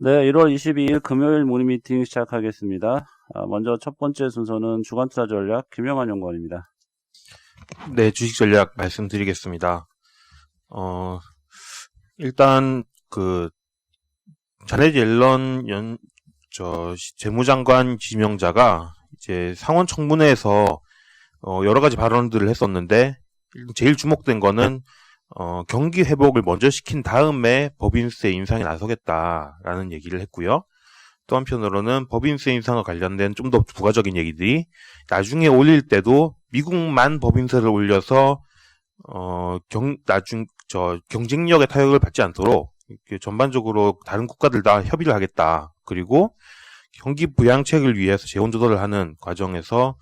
네, 1월 22일 금요일 모닝미팅 시작하겠습니다. 먼저 첫 번째 순서는 주간투자 전략 김영환 연구원입니다. 네, 주식 전략 말씀드리겠습니다. 일단 자넷 옐런 재무장관 지명자가 이제 상원 청문회에서 여러 가지 발언들을 했었는데, 제일 주목된 거는 경기 회복을 먼저 시킨 다음에 법인세 인상에 나서겠다라는 얘기를 했고요. 또 한편으로는 법인세 인상과 관련된 좀 더 부가적인 얘기들이 나중에 올릴 때도 미국만 법인세를 올려서 경쟁력의 타격을 받지 않도록 전반적으로 다른 국가들 다 협의를 하겠다. 그리고 경기 부양책을 위해서 재원 조달을 하는 과정에서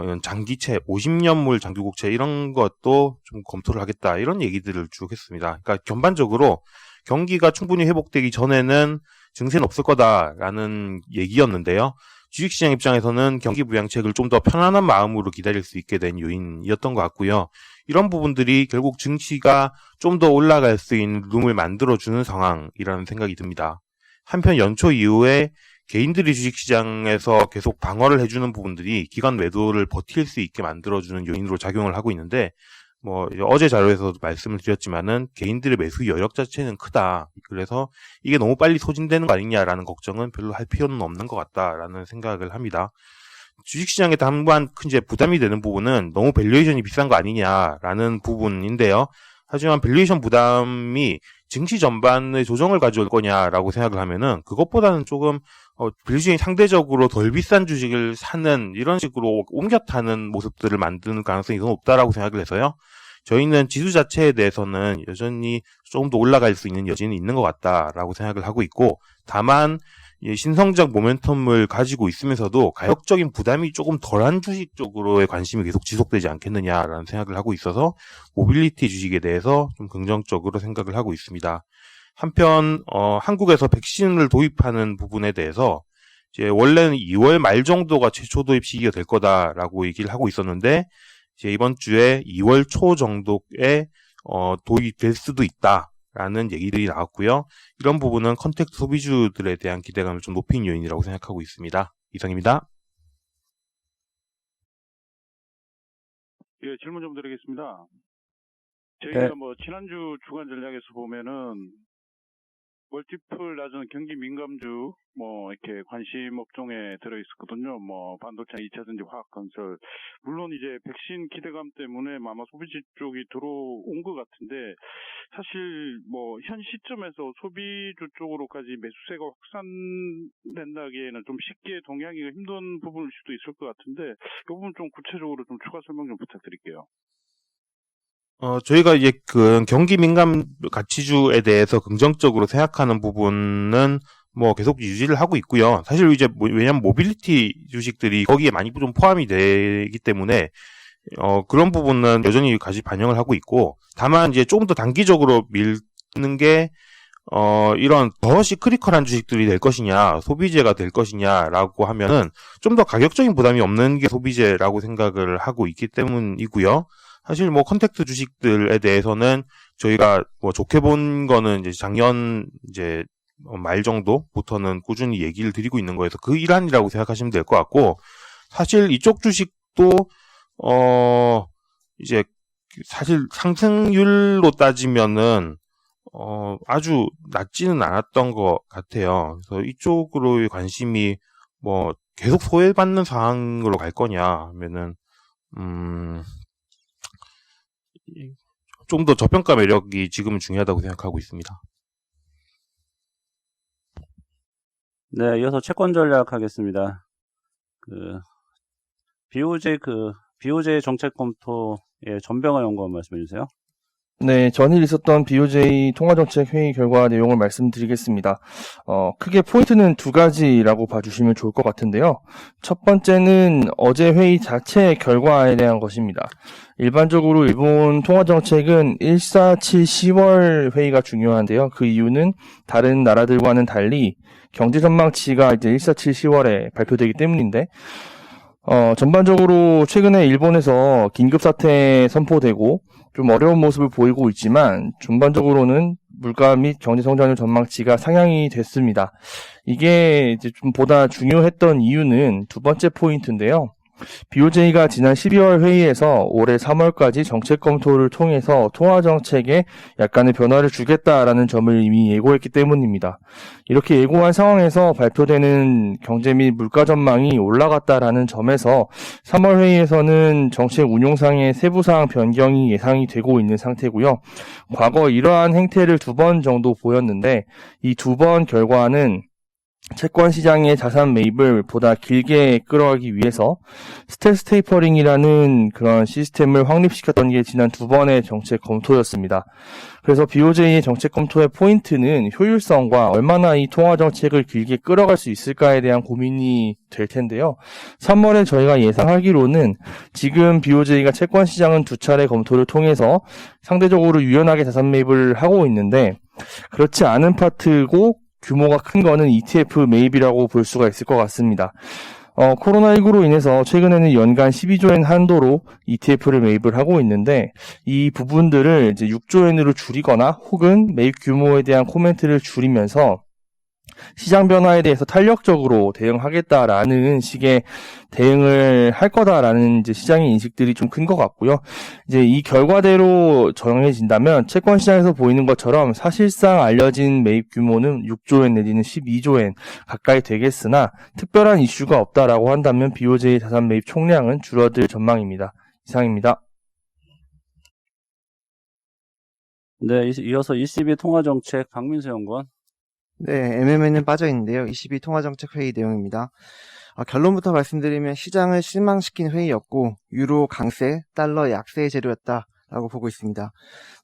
이런 장기채, 50년물 장기국채 이런 것도 좀 검토를 하겠다. 이런 얘기들을 쭉 했습니다. 그러니까 전반적으로 경기가 충분히 회복되기 전에는 증세는 없을 거다라는 얘기였는데요. 주식시장 입장에서는 경기 부양책을 좀 더 편안한 마음으로 기다릴 수 있게 된 요인이었던 것 같고요. 이런 부분들이 결국 증시가 좀 더 올라갈 수 있는 룸을 만들어주는 상황이라는 생각이 듭니다. 한편 연초 이후에 개인들이 주식시장에서 계속 방어를 해주는 부분들이 기관 매도를 버틸 수 있게 만들어주는 요인으로 작용을 하고 있는데, 어제 자료에서도 말씀을 드렸지만은 개인들의 매수 여력 자체는 크다. 그래서 이게 너무 빨리 소진되는 거 아니냐라는 걱정은 별로 할 필요는 없는 것 같다라는 생각을 합니다. 주식시장에 당분간 이제 부담이 되는 부분은 너무 밸류에이션이 비싼 거 아니냐라는 부분인데요. 하지만 밸류에이션 부담이 증시 전반의 조정을 가져올 거냐라고 생각을 하면은 그것보다는 조금 밸류에이션이 상대적으로 덜 비싼 주식을 사는 이런 식으로 옮겨 타는 모습들을 만드는 가능성이 더 높다라고 생각을 해서요. 저희는 지수 자체에 대해서는 여전히 조금 더 올라갈 수 있는 여지는 있는 것 같다라고 생각을 하고 있고, 다만 신성장 모멘텀을 가지고 있으면서도 가격적인 부담이 조금 덜한 주식 쪽으로의 관심이 계속 지속되지 않겠느냐라는 생각을 하고 있어서 모빌리티 주식에 대해서 좀 긍정적으로 생각을 하고 있습니다. 한편 한국에서 백신을 도입하는 부분에 대해서 이제 원래는 2월 말 정도가 최초 도입 시기가 될 거다라고 얘기를 하고 있었는데, 이제 이번 주에 2월 초 정도에 도입될 수도 있다라는 얘기들이 나왔고요. 이런 부분은 컨택트 소비주들에 대한 기대감을 좀 높인 요인이라고 생각하고 있습니다. 이상입니다. 예, 질문 좀 드리겠습니다. 저희가 네. 지난주 주간 전략에서 보면은 멀티플 낮은 경기 민감주 이렇게 관심 업종에 들어있었거든요. 반도체 2차전지 화학건설. 물론 이제 백신 기대감 때문에 아마 소비지 쪽이 들어온 것 같은데, 사실 현 시점에서 소비주 쪽으로까지 매수세가 확산된다기에는 좀 쉽게 동의하기가 힘든 부분일 수도 있을 것 같은데, 이 부분 좀 구체적으로 좀 추가 설명 좀 부탁드릴게요. 저희가 이제 경기 민감 가치주에 대해서 긍정적으로 생각하는 부분은 계속 유지를 하고 있고요. 사실 이제 왜냐면 모빌리티 주식들이 거기에 많이 좀 포함이 되기 때문에 그런 부분은 여전히 같이 반영을 하고 있고, 다만 이제 조금 더 단기적으로 밀는 게 이런 더 시크리컬한 주식들이 될 것이냐, 소비재가 될 것이냐라고 하면은 좀 더 가격적인 부담이 없는 게 소비재라고 생각을 하고 있기 때문이고요. 사실 컨택트 주식들에 대해서는 저희가 좋게 본 거는 이제 작년 이제 말 정도부터는 꾸준히 얘기를 드리고 있는 거여서 그 일환이라고 생각하시면 될 것 같고, 사실 이쪽 주식도 이제 사실 상승률로 따지면은 아주 낮지는 않았던 것 같아요. 그래서 이쪽으로의 관심이 계속 소외받는 상황으로 갈 거냐 하면은 좀 더 저평가 매력이 지금은 중요하다고 생각하고 있습니다. 네, 이어서 채권 전략 하겠습니다. BOJ 정책 검토의 전병화 연구원 말씀해 주세요. 네, 전일 있었던 BOJ 통화정책 회의 결과 내용을 말씀드리겠습니다. 크게 포인트는 두 가지라고 봐주시면 좋을 것 같은데요. 첫 번째는 어제 회의 자체의 결과에 대한 것입니다. 일반적으로 일본 통화정책은 147 10월 회의가 중요한데요. 그 이유는 다른 나라들과는 달리 경제 전망치가 이제 147 10월에 발표되기 때문인데, 전반적으로 최근에 일본에서 긴급사태 선포되고 좀 어려운 모습을 보이고 있지만 전반적으로는 물가 및 경제 성장률 전망치가 상향이 됐습니다. 이게 이제 좀 보다 중요했던 이유는 두 번째 포인트인데요. BOJ가 지난 12월 회의에서 올해 3월까지 정책 검토를 통해서 통화정책에 약간의 변화를 주겠다라는 점을 이미 예고했기 때문입니다. 이렇게 예고한 상황에서 발표되는 경제 및 물가 전망이 올라갔다라는 점에서 3월 회의에서는 정책 운용상의 세부사항 변경이 예상이 되고 있는 상태고요. 과거 이러한 행태를 2번 정도 보였는데 이 2번 결과는 채권 시장의 자산 매입을 보다 길게 끌어가기 위해서 스텔스 테이퍼링이라는 그런 시스템을 확립시켰던 게 지난 2번의 정책 검토였습니다. 그래서 BOJ의 정책 검토의 포인트는 효율성과 얼마나 이 통화 정책을 길게 끌어갈 수 있을까에 대한 고민이 될 텐데요. 3월에 저희가 예상하기로는 지금 BOJ가 채권 시장은 2차례 검토를 통해서 상대적으로 유연하게 자산 매입을 하고 있는데 그렇지 않은 파트고 규모가 큰 거는 ETF 매입이라고 볼 수가 있을 것 같습니다. 코로나19로 인해서 최근에는 연간 12조엔 한도로 ETF를 매입을 하고 있는데 이 부분들을 이제 6조엔으로 줄이거나 혹은 매입 규모에 대한 코멘트를 줄이면서 시장 변화에 대해서 탄력적으로 대응하겠다라는 식의 대응을 할 거다라는 이제 시장의 인식들이 좀 큰 것 같고요. 이제 이 결과대로 정해진다면 채권 시장에서 보이는 것처럼 사실상 알려진 매입 규모는 6조엔 내지는 12조엔 가까이 되겠으나 특별한 이슈가 없다라고 한다면 BOJ 자산 매입 총량은 줄어들 전망입니다. 이상입니다. 네, 이어서 ECB 통화정책 박민수 연구원. 네, MMN은 빠져 있는데요. 22 통화정책 회의 내용입니다. 결론부터 말씀드리면 시장을 실망시킨 회의였고 유로 강세, 달러 약세의 재료였다라고 보고 있습니다.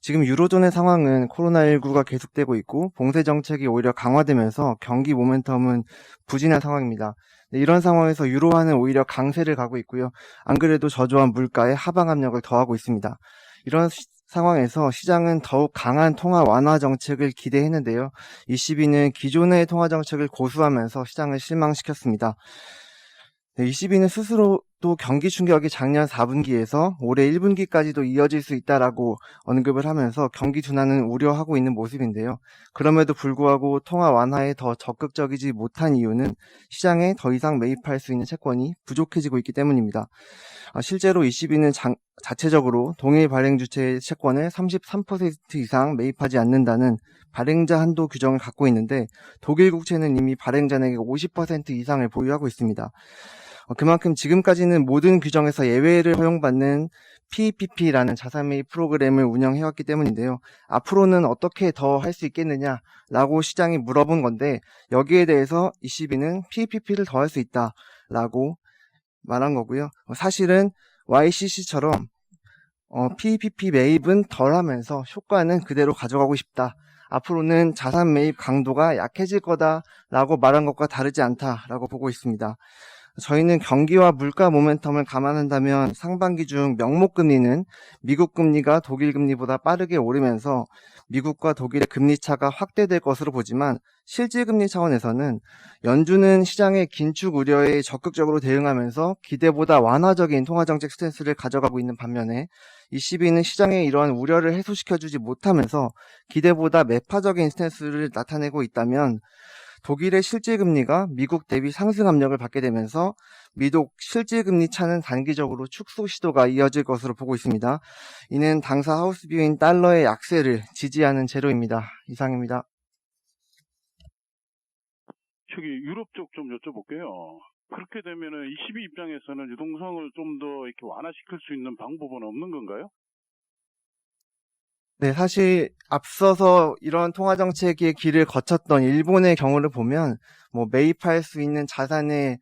지금 유로존의 상황은 코로나19가 계속되고 있고 봉쇄 정책이 오히려 강화되면서 경기 모멘텀은 부진한 상황입니다. 네, 이런 상황에서 유로화는 오히려 강세를 가고 있고요. 안 그래도 저조한 물가에 하방 압력을 더하고 있습니다. 이런 상황에서 시장은 더욱 강한 통화 완화 정책을 기대했는데요. ECB는 기존의 통화 정책을 고수하면서 시장을 실망시켰습니다. 네, ECB는 스스로도 경기 충격이 작년 4분기에서 올해 1분기까지도 이어질 수 있다라고 언급을 하면서 경기 둔화는 우려하고 있는 모습인데요. 그럼에도 불구하고 통화 완화에 더 적극적이지 못한 이유는 시장에 더 이상 매입할 수 있는 채권이 부족해지고 있기 때문입니다. 실제로 ECB는 자체적으로 동일 발행 주체의 채권을 33% 이상 매입하지 않는다는 발행자 한도 규정을 갖고 있는데 독일 국채는 이미 발행자에게 50% 이상을 보유하고 있습니다. 그만큼 지금까지는 모든 규정에서 예외를 허용받는 PEPP라는 자산 매입 프로그램을 운영해왔기 때문인데요. 앞으로는 어떻게 더 할 수 있겠느냐라고 시장이 물어본 건데 여기에 대해서 ECB는 PEPP를 더 할 수 있다라고 말한 거고요. 사실은 YCC처럼 PEPP 매입은 덜하면서 효과는 그대로 가져가고 싶다. 앞으로는 자산 매입 강도가 약해질 거다라고 말한 것과 다르지 않다라고 보고 있습니다. 저희는 경기와 물가 모멘텀을 감안한다면 상반기 중 명목금리는 미국 금리가 독일 금리보다 빠르게 오르면서 미국과 독일의 금리 차가 확대될 것으로 보지만 실질금리 차원에서는 연준은 시장의 긴축 우려에 적극적으로 대응하면서 기대보다 완화적인 통화정책 스탠스를 가져가고 있는 반면에 ECB는 시장의 이러한 우려를 해소시켜주지 못하면서 기대보다 매파적인 스탠스를 나타내고 있다면 독일의 실질금리가 미국 대비 상승 압력을 받게 되면서 미독 실질금리 차는 단기적으로 축소 시도가 이어질 것으로 보고 있습니다. 이는 당사 하우스뷰인 달러의 약세를 지지하는 재료입니다. 이상입니다. 저기 유럽 쪽 좀 여쭤볼게요. 그렇게 되면은 ECB 입장에서는 유동성을 좀 더 이렇게 완화시킬 수 있는 방법은 없는 건가요? 네, 사실 앞서서 이런 통화정책의 길을 거쳤던 일본의 경우를 보면 매입할 수 있는 자산의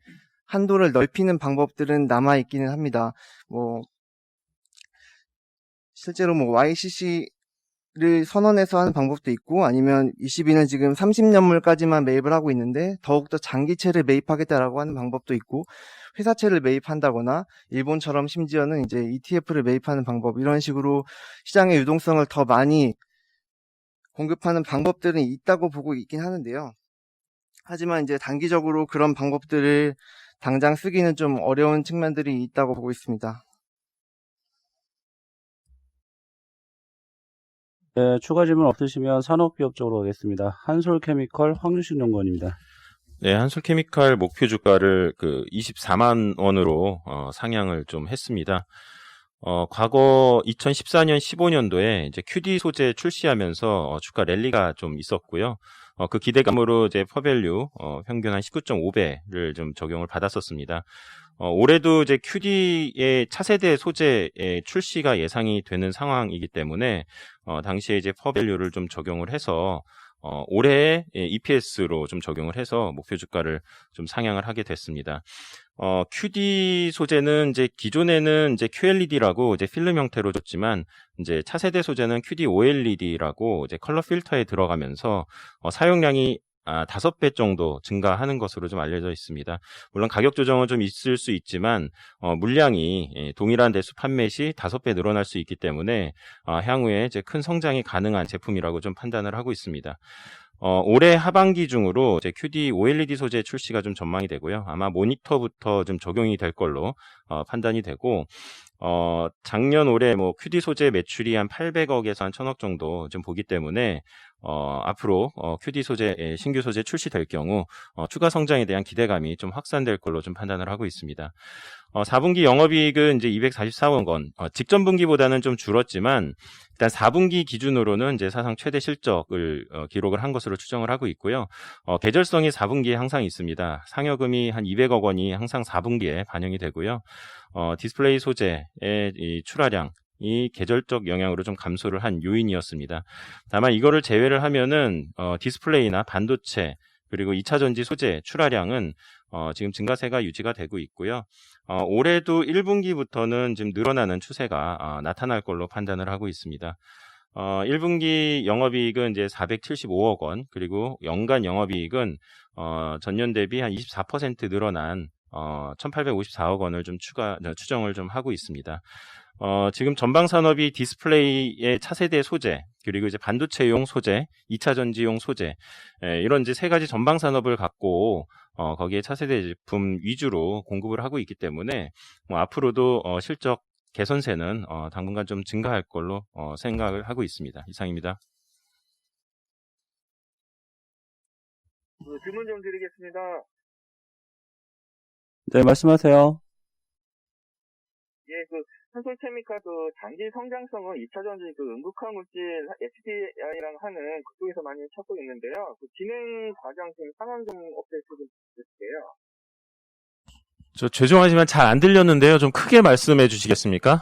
한도를 넓히는 방법들은 남아있기는 합니다. 실제로 YCC를 선언해서 하는 방법도 있고 아니면 ECB는 지금 30년물까지만 매입을 하고 있는데 더욱더 장기채를 매입하겠다라고 하는 방법도 있고 회사채를 매입한다거나 일본처럼 심지어는 이제 ETF를 매입하는 방법 이런 식으로 시장의 유동성을 더 많이 공급하는 방법들은 있다고 보고 있긴 하는데요. 하지만 이제 단기적으로 그런 방법들을 당장 쓰기는 좀 어려운 측면들이 있다고 보고 있습니다. 네, 추가 질문 없으시면 산업기업 쪽으로 가겠습니다. 한솔케미컬 황유식 연구원입니다. 네, 한솔케미칼 목표 주가를 24만 원으로 상향을 좀 했습니다. 과거 2014년, 15년도에 이제 QD 소재 출시하면서 주가 랠리가 좀 있었고요. 그 기대감으로 이제 퍼밸류 평균 한 19.5배를 좀 적용을 받았었습니다. 올해도 이제 QD의 차세대 소재의 출시가 예상이 되는 상황이기 때문에 당시에 이제 퍼밸류를 좀 적용을 해서 올해의 EPS로 좀 적용을 해서 목표 주가를 좀 상향을 하게 됐습니다. QD 소재는 이제 기존에는 이제 QLED라고 이제 필름 형태로 줬지만 이제 차세대 소재는 QD OLED라고 이제 컬러 필터에 들어가면서 사용량이 5배 정도 증가하는 것으로 좀 알려져 있습니다. 물론 가격 조정은 좀 있을 수 있지만 물량이 동일한 대수 판매 시 5배 늘어날 수 있기 때문에 향후에 이제 큰 성장이 가능한 제품이라고 좀 판단을 하고 있습니다. 올해 하반기 중으로 이제 QD OLED 소재 출시가 좀 전망이 되고요. 아마 모니터부터 좀 적용이 될 걸로 판단이 되고 작년 올해 뭐 QD 소재 매출이 한 800억에서 한 1000억 정도 좀 보기 때문에 앞으로 QD 소재 신규 소재 출시될 경우 추가 성장에 대한 기대감이 좀 확산될 걸로 좀 판단을 하고 있습니다. 4분기 영업이익은 이제 244억 원, 직전 분기보다는 좀 줄었지만 일단 4분기 기준으로는 이제 사상 최대 실적을 기록을 한 것으로 추정을 하고 있고요. 계절성이 4분기에 항상 있습니다. 상여금이 한 200억 원이 항상 4분기에 반영이 되고요. 디스플레이 소재의 이 출하량 이 계절적 영향으로 좀 감소를 한 요인이었습니다. 다만 이거를 제외를 하면은 디스플레이나 반도체 그리고 2차 전지 소재 출하량은 지금 증가세가 유지가 되고 있고요. 올해도 1분기부터는 지금 늘어나는 추세가 나타날 걸로 판단을 하고 있습니다. 1분기 영업이익은 이제 475억 원, 그리고 연간 영업이익은 전년 대비 한 24% 늘어난 1,854억 원을 좀 추정을 좀 하고 있습니다. 지금 전방 산업이 디스플레이의 차세대 소재, 그리고 이제 반도체용 소재, 2차 전지용 소재, 이런 이제 세 가지 전방 산업을 갖고 거기에 차세대 제품 위주로 공급을 하고 있기 때문에 앞으로도 실적 개선세는 당분간 좀 증가할 걸로 생각을 하고 있습니다. 이상입니다. 질문 좀 드리겠습니다. 네, 말씀하세요. 예, 한솔케미칼 장기 성장성은 2차 전지 응급화 물질 SDI랑 하는 그쪽에서 많이 찾고 있는데요. 진행 과정 지금 상황 좀 업데이트 좀 부탁드릴게요. 저 죄송하지만 잘 안 들렸는데요. 좀 크게 말씀해 주시겠습니까?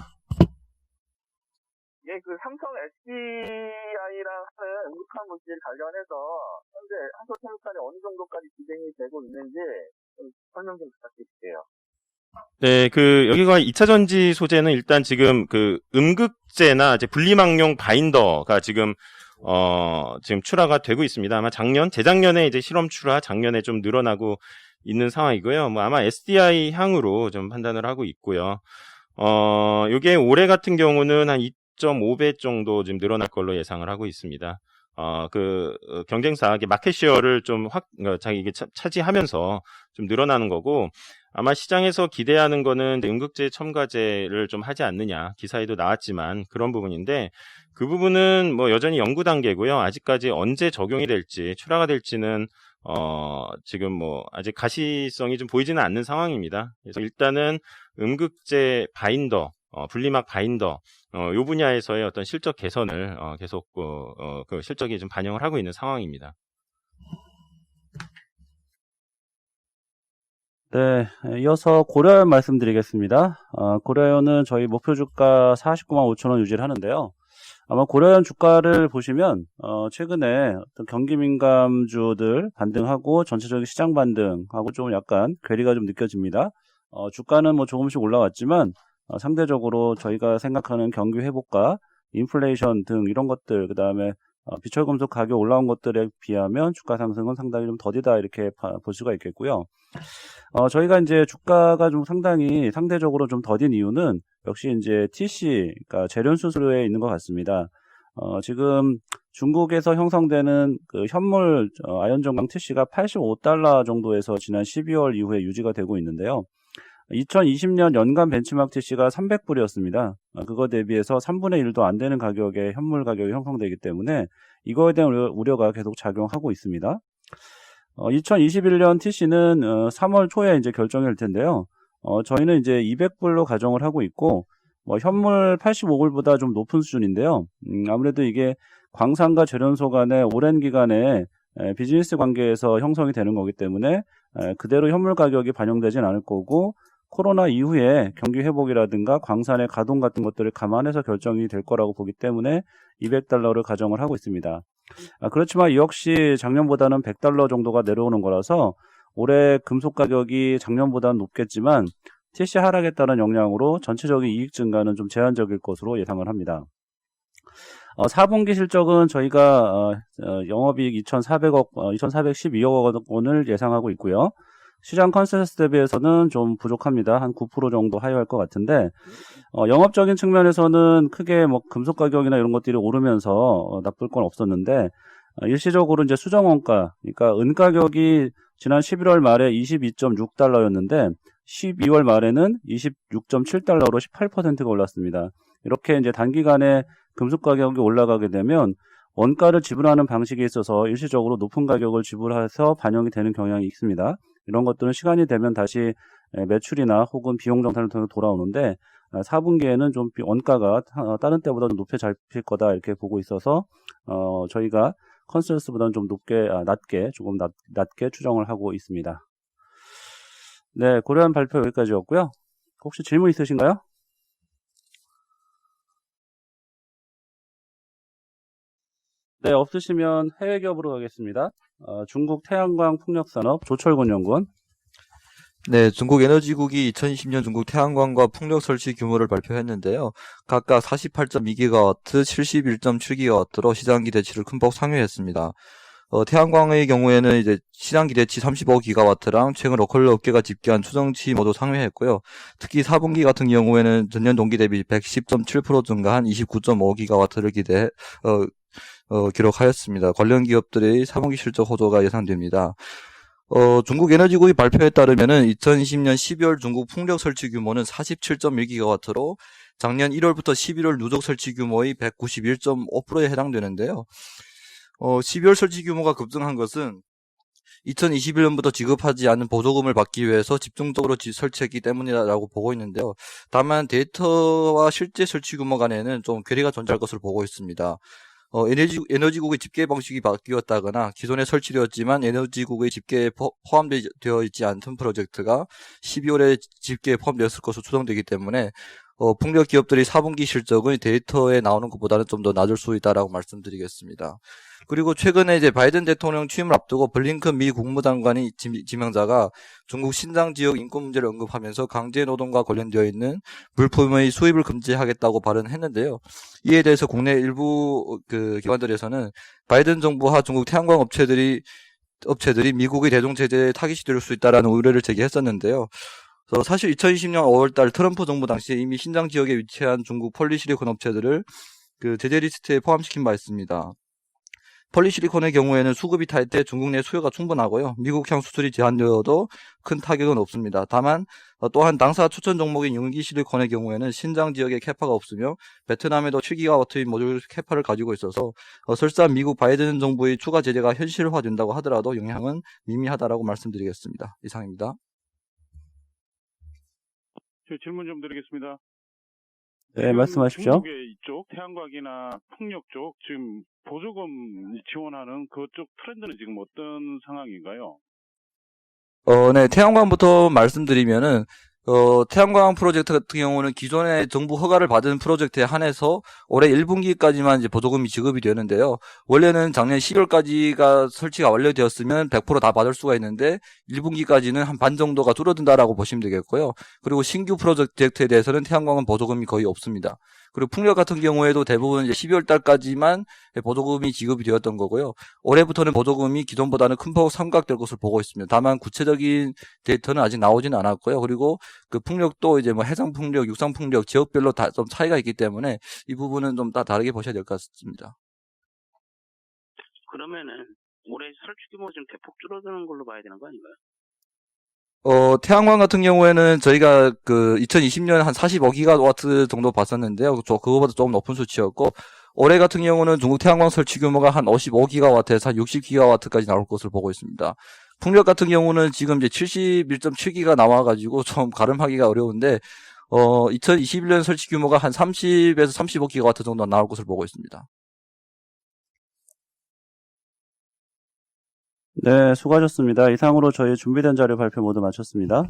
예, 삼성 SDI랑 하는 응급화 물질 관련해서 현재 한솔케미칼이 어느 정도까지 진행이 되고 있는지 좀 설명 좀 부탁드릴게요. 네, 여기가 2차 전지 소재는 일단 지금 음극재나 이제 분리막용 바인더가 지금 출하가 되고 있습니다. 아마 재작년에 이제 실험 출하, 작년에 좀 늘어나고 있는 상황이고요. 아마 SDI 향으로 좀 판단을 하고 있고요. 요게 올해 같은 경우는 한 2.5배 정도 지금 늘어날 걸로 예상을 하고 있습니다. 경쟁사, 마켓시어를 좀 자기 차지하면서 좀 늘어나는 거고, 아마 시장에서 기대하는 거는 음극재 첨가제를 좀 하지 않느냐, 기사에도 나왔지만 그런 부분인데, 그 부분은 여전히 연구 단계고요. 아직까지 언제 적용이 될지, 출하가 될지는 지금 아직 가시성이 좀 보이지는 않는 상황입니다. 그래서 일단은 음극재 바인더, 분리막 바인더, 요 분야에서의 어떤 실적 개선을 계속 실적이 좀 반영을 하고 있는 상황입니다. 네, 이어서 고려연 말씀드리겠습니다. 고려연은 저희 목표 주가 49만 5천 원 유지를 하는데요. 아마 고려연 주가를 보시면 최근에 어떤 경기 민감주들 반등하고 전체적인 시장 반등하고 좀 약간 괴리가 좀 느껴집니다. 주가는 조금씩 올라왔지만 상대적으로 저희가 생각하는 경기 회복과 인플레이션 등 이런 것들, 그 다음에 비철금속 가격 올라온 것들에 비하면 주가 상승은 상당히 좀 더디다 이렇게 볼 수가 있겠고요. 저희가 이제 주가가 좀 상대적으로 좀 더딘 이유는 역시 이제 TC, 그러니까 재련 수수료에 있는 것 같습니다. 지금 중국에서 형성되는 현물 아연전광 TC가 $85 정도에서 지난 12월 이후에 유지가 되고 있는데요. 2020년 연간 벤치마크 TC가 300불이었습니다. 그거 대비해서 3분의 1도 안 되는 가격의 현물 가격이 형성되기 때문에 이거에 대한 우려가 계속 작용하고 있습니다. 2021년 TC는 3월 초에 이제 결정이 될 텐데요. 저희는 이제 200불로 가정을 하고 있고, 현물 85불보다 좀 높은 수준인데요. 아무래도 이게 광산과 재련소 간의 오랜 기간에 비즈니스 관계에서 형성이 되는 거기 때문에 그대로 현물 가격이 반영되진 않을 거고, 코로나 이후에 경기 회복이라든가 광산의 가동 같은 것들을 감안해서 결정이 될 거라고 보기 때문에 200달러를 가정을 하고 있습니다. 그렇지만 이 역시 작년보다는 100달러 정도가 내려오는 거라서 올해 금속 가격이 작년보다는 높겠지만 TC 하락에 따른 영향으로 전체적인 이익 증가는 좀 제한적일 것으로 예상을 합니다. 4분기 실적은 저희가 영업이익 2,412억 원을 예상하고 있고요. 시장 컨센서스 대비해서는 좀 부족합니다. 한 9% 정도 하회할 것 같은데, 영업적인 측면에서는 크게 금속 가격이나 이런 것들이 오르면서 나쁠 건 없었는데, 일시적으로 이제 수정 원가, 그러니까 은 가격이 지난 11월 말에 22.6달러였는데, 12월 말에는 26.7달러로 18%가 올랐습니다. 이렇게 이제 단기간에 금속 가격이 올라가게 되면 원가를 지불하는 방식에 있어서 일시적으로 높은 가격을 지불해서 반영이 되는 경향이 있습니다. 이런 것들은 시간이 되면 다시 매출이나 혹은 비용 정산을 통해 돌아오는데 4분기에는 좀 원가가 다른 때보다 좀 높게 잡힐 거다 이렇게 보고 있어서 저희가 컨센서스보다는 좀 조금 낮게 추정을 하고 있습니다. 네, 고려한 발표 여기까지였고요. 혹시 질문 있으신가요? 네, 없으시면 해외 기업으로 가겠습니다. 중국 태양광 풍력산업 조철곤 연구원. 네, 중국 에너지국이 2020년 중국 태양광과 풍력 설치 규모를 발표했는데요. 각각 48.2기가와트, 71.7기가와트로 시장 기대치를 큰 폭 상회했습니다. 태양광의 경우에는 이제 시장 기대치 35기가와트랑 최근 로컬 업계가 집계한 추정치 모두 상회했고요. 특히 4분기 같은 경우에는 전년 동기 대비 110.7% 증가한 29.5기가와트를 기록하였습니다. 관련 기업들의 4분기 실적 호조가 예상됩니다. 중국 에너지국의 발표에 따르면은 2020년 12월 중국 풍력 설치 규모는 47.1기가와트로 작년 1월부터 11월 누적 설치 규모의 191.5%에 해당되는데요. 12월 설치 규모가 급증한 것은 2021년부터 지급하지 않은 보조금을 받기 위해서 집중적으로 설치했기 때문이라고 보고 있는데요. 다만 데이터와 실제 설치 규모 간에는 좀 괴리가 존재할 것으로 보고 있습니다. 에너지국의 집계 방식이 바뀌었다거나 기존에 설치되었지만 에너지국의 집계에 포함되어 있지 않던 프로젝트가 12월에 집계에 포함되었을 것으로 추정되기 때문에 풍력 기업들의 4분기 실적은 데이터에 나오는 것보다는 좀 더 낮을 수 있다라고 말씀드리겠습니다. 그리고 최근에 이제 바이든 대통령 취임을 앞두고 블링컨 미 국무장관이 지명자가 중국 신장 지역 인권 문제를 언급하면서 강제 노동과 관련되어 있는 물품의 수입을 금지하겠다고 발언했는데요. 이에 대해서 국내 일부 기관들에서는 바이든 정부와 중국 태양광 업체들이 미국의 대중 제재에 타깃이 될 수 있다라는 우려를 제기했었는데요. 사실 2020년 5월달 트럼프 정부 당시에 이미 신장 지역에 위치한 중국 폴리실리콘 업체들을 제재 리스트에 포함시킨 바 있습니다. 폴리실리콘의 경우에는 수급이 탈 때 중국 내 수요가 충분하고요. 미국향 수출이 제한되어도 큰 타격은 없습니다. 다만 또한 당사 추천 종목인 융기실리콘의 경우에는 신장 지역에 캐파가 없으며 베트남에도 7기가와트의 모듈 캐파를 가지고 있어서 설사 미국 바이든 정부의 추가 제재가 현실화된다고 하더라도 영향은 미미하다라고 말씀드리겠습니다. 이상입니다. 질문 좀 드리겠습니다. 네, 말씀하십시오. 중국의 이쪽 태양광이나 풍력 쪽 지금 보조금 지원하는 그쪽 트렌드는 지금 어떤 상황인가요? 네, 태양광부터 말씀드리면은 태양광 프로젝트 같은 경우는 기존에 정부 허가를 받은 프로젝트에 한해서 올해 1분기까지만 이제 보조금이 지급이 되는데요. 원래는 작년 12월까지가 설치가 완료되었으면 100% 다 받을 수가 있는데 1분기까지는 한 반 정도가 줄어든다라고 보시면 되겠고요. 그리고 신규 프로젝트에 대해서는 태양광은 보조금이 거의 없습니다. 그리고 풍력 같은 경우에도 대부분 이제 12월 달까지만 보조금이 지급이 되었던 거고요. 올해부터는 보조금이 기존보다는 큰 폭 삼각될 것을 보고 있습니다. 다만 구체적인 데이터는 아직 나오지는 않았고요. 그리고 그 풍력도 이제 해상 풍력, 육상 풍력 지역별로 다 좀 차이가 있기 때문에 이 부분은 좀 다 다르게 보셔야 될 것 같습니다. 그러면은 올해 설치 규모가 좀 대폭 줄어드는 걸로 봐야 되는 거 아닌가요? 태양광 같은 경우에는 저희가 2020년 한 45기가와트 정도 봤었는데요. 그거보다 조금 높은 수치였고, 올해 같은 경우는 중국 태양광 설치 규모가 한 55기가와트에서 한 60기가와트까지 나올 것을 보고 있습니다. 풍력 같은 경우는 지금 이제 71.7기가 나와가지고 좀 가름하기가 어려운데, 2021년 설치 규모가 한 30에서 35기가와트 정도 나올 것을 보고 있습니다. 네, 수고하셨습니다. 이상으로 저희 준비된 자료 발표 모두 마쳤습니다.